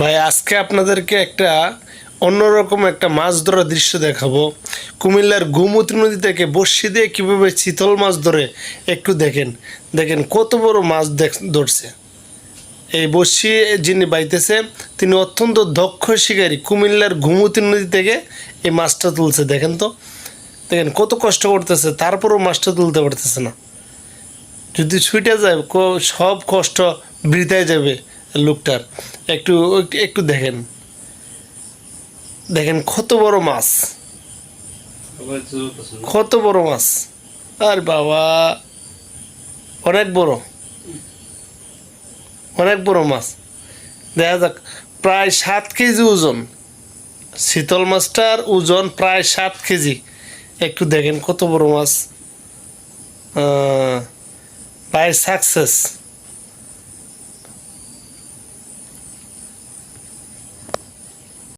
ভাই আজকে আপনাদেরকে একটা অন্যরকম একটা মাছ ধরার দৃশ্য দেখাবো। কুমিল্লার গোমতী নদী থেকে বড়শি দিয়ে কীভাবে চিতল মাছ ধরে একটু দেখেন। দেখেন কত বড় মাছ ধরছে। এই বড়শি যিনি বাইতেছে তিনি অত্যন্ত দক্ষ শিকারী। কুমিল্লার গোমতী নদী থেকে এই মাছটা তুলছে। দেখেন তো, দেখেন কত কষ্ট করতেছে, তারপরও মাছটা তুলতে পারতেছে না। যদি ছুটে যায় সব কষ্ট বৃথায় যাবে লোকটার। একটু একটু দেখেন, দেখেন কত বড় মাছ, কত বড় মাছ। আর বাবা, অনেক বড়, অনেক বড় মাছ। দেখা যাক, প্রায় 7 কেজি ওজন। শীতল মাছটার ওজন প্রায় 7 কেজি। একটু দেখেন কত বড় মাছ। ভাই সাকসেস।